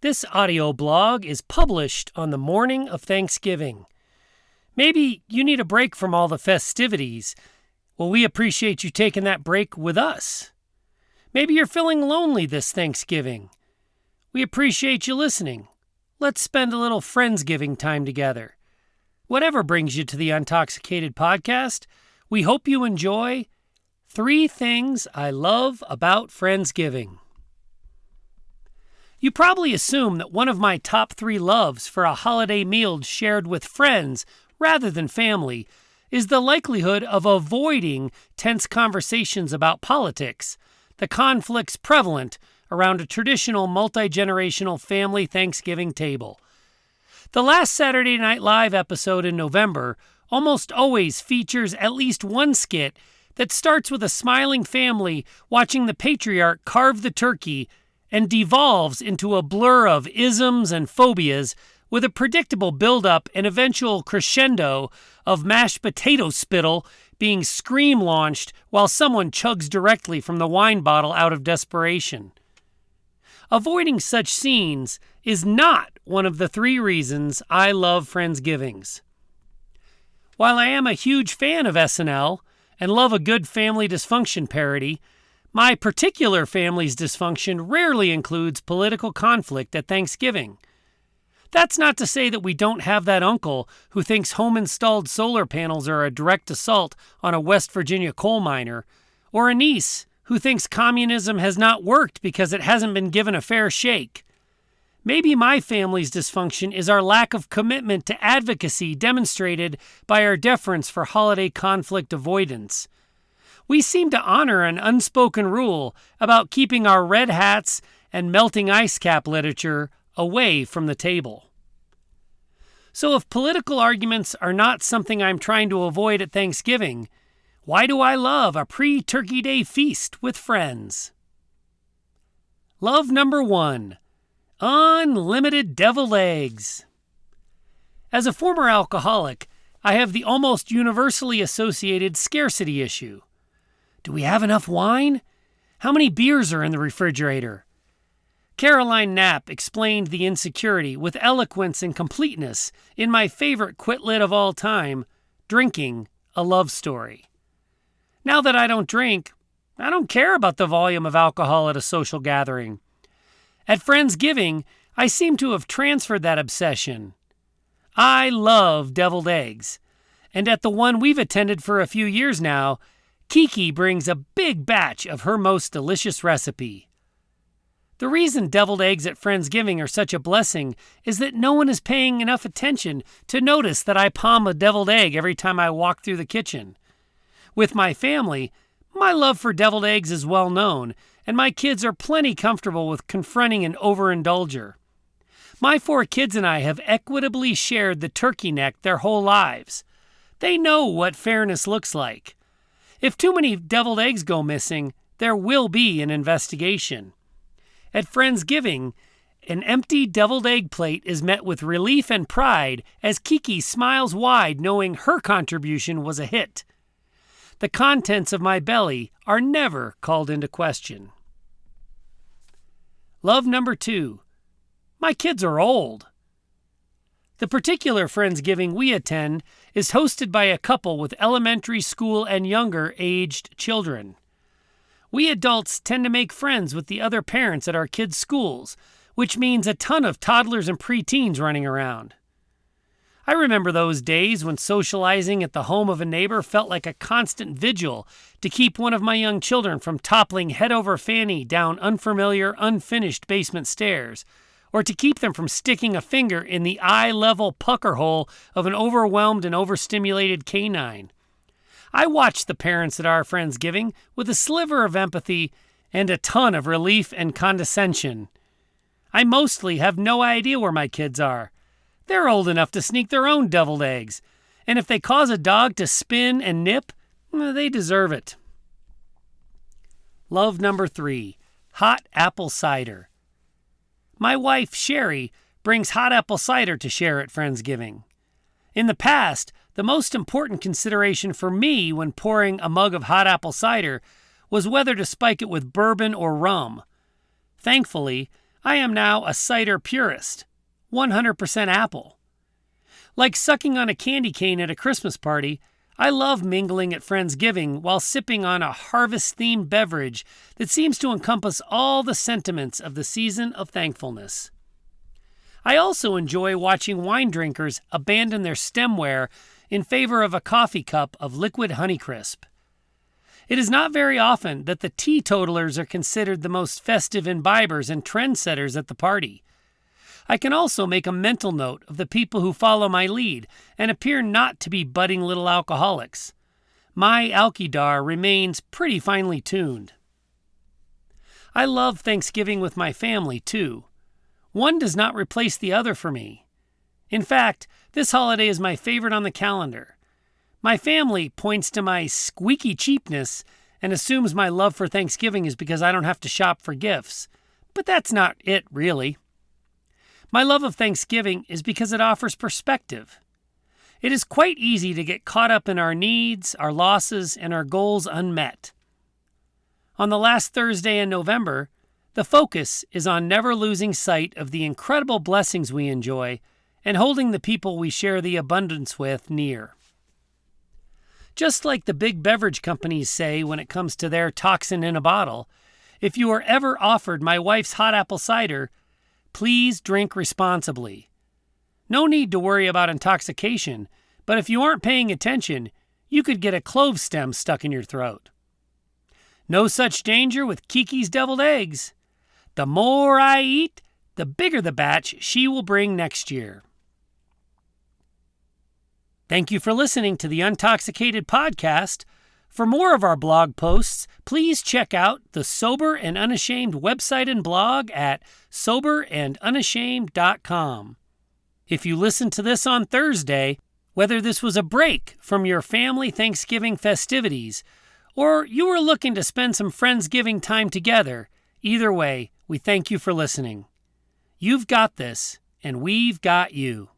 This audio blog is published on the morning of Thanksgiving. Maybe you need a break from all the festivities. Well, we appreciate you taking that break with us. Maybe you're feeling lonely this Thanksgiving. We appreciate you listening. Let's spend a little Friendsgiving time together. Whatever brings you to the Untoxicated Podcast, we hope you enjoy 3 Things I Love About Friendsgiving. You probably assume that one of my top 3 loves for a holiday meal shared with friends rather than family is the likelihood of avoiding tense conversations about politics, the conflicts prevalent around a traditional multi-generational family Thanksgiving table. The last Saturday Night Live episode in November almost always features at least one skit that starts with a smiling family watching the patriarch carve the turkey and devolves into a blur of isms and phobias with a predictable build-up and eventual crescendo of mashed potato spittle being scream-launched while someone chugs directly from the wine bottle out of desperation. Avoiding such scenes is not one of the 3 reasons I love Friendsgivings. While I am a huge fan of SNL and love a good family dysfunction parody, my particular family's dysfunction rarely includes political conflict at Thanksgiving. That's not to say that we don't have that uncle who thinks home-installed solar panels are a direct assault on a West Virginia coal miner, or a niece who thinks communism has not worked because it hasn't been given a fair shake. Maybe my family's dysfunction is our lack of commitment to advocacy demonstrated by our deference for holiday conflict avoidance. We seem to honor an unspoken rule about keeping our red hats and melting ice cap literature away from the table. So if political arguments are not something I'm trying to avoid at Thanksgiving, why do I love a pre-Turkey Day feast with friends? Love number 1, unlimited deviled eggs. As a former alcoholic, I have the almost universally associated scarcity issue. Do we have enough wine? How many beers are in the refrigerator? Caroline Knapp explained the insecurity with eloquence and completeness in my favorite quit-lit of all time, Drinking, a Love Story. Now that I don't drink, I don't care about the volume of alcohol at a social gathering. At Friendsgiving, I seem to have transferred that obsession. I love deviled eggs, and at the one we've attended for a few years now, Kiki brings a big batch of her most delicious recipe. The reason deviled eggs at Friendsgiving are such a blessing is that no one is paying enough attention to notice that I palm a deviled egg every time I walk through the kitchen. With my family, my love for deviled eggs is well known, and my kids are plenty comfortable with confronting an overindulger. My 4 kids and I have equitably shared the turkey neck their whole lives. They know what fairness looks like. If too many deviled eggs go missing, there will be an investigation. At Friendsgiving, an empty deviled egg plate is met with relief and pride as Kiki smiles wide knowing her contribution was a hit. The contents of my belly are never called into question. Love number 2. My kids are old. The particular Friendsgiving we attend is hosted by a couple with elementary school and younger aged children. We adults tend to make friends with the other parents at our kids' schools, which means a ton of toddlers and preteens running around. I remember those days when socializing at the home of a neighbor felt like a constant vigil to keep one of my young children from toppling head over fanny down unfamiliar, unfinished basement stairs, or to keep them from sticking a finger in the eye-level pucker hole of an overwhelmed and overstimulated canine. I watched the parents at our Friendsgiving with a sliver of empathy and a ton of relief and condescension. I mostly have no idea where my kids are. They're old enough to sneak their own deviled eggs, and if they cause a dog to spin and nip, they deserve it. Love number 3, hot apple cider. My wife, Sherry, brings hot apple cider to share at Friendsgiving. In the past, the most important consideration for me when pouring a mug of hot apple cider was whether to spike it with bourbon or rum. Thankfully, I am now a cider purist, 100% apple. Like sucking on a candy cane at a Christmas party, I love mingling at Friendsgiving while sipping on a harvest-themed beverage that seems to encompass all the sentiments of the season of thankfulness. I also enjoy watching wine drinkers abandon their stemware in favor of a coffee cup of liquid Honeycrisp. It is not very often that the teetotalers are considered the most festive imbibers and trendsetters at the party. I can also make a mental note of the people who follow my lead and appear not to be budding little alcoholics. My alkydar remains pretty finely tuned. I love Thanksgiving with my family, too. One does not replace the other for me. In fact, this holiday is my favorite on the calendar. My family points to my squeaky cheapness and assumes my love for Thanksgiving is because I don't have to shop for gifts. But that's not it, really. My love of Thanksgiving is because it offers perspective. It is quite easy to get caught up in our needs, our losses, and our goals unmet. On the last Thursday in November, the focus is on never losing sight of the incredible blessings we enjoy and holding the people we share the abundance with near. Just like the big beverage companies say when it comes to their toxin in a bottle, if you are ever offered my wife's hot apple cider, please drink responsibly. No need to worry about intoxication, but if you aren't paying attention, you could get a clove stem stuck in your throat. No such danger with Kiki's deviled eggs. The more I eat, the bigger the batch she will bring next year. Thank you for listening to the Untoxicated Podcast. For more of our blog posts, please check out the Sober and Unashamed website and blog at soberandunashamed.com. If you listened to this on Thursday, whether this was a break from your family Thanksgiving festivities, or you were looking to spend some Friendsgiving time together, either way, we thank you for listening. You've got this, and we've got you.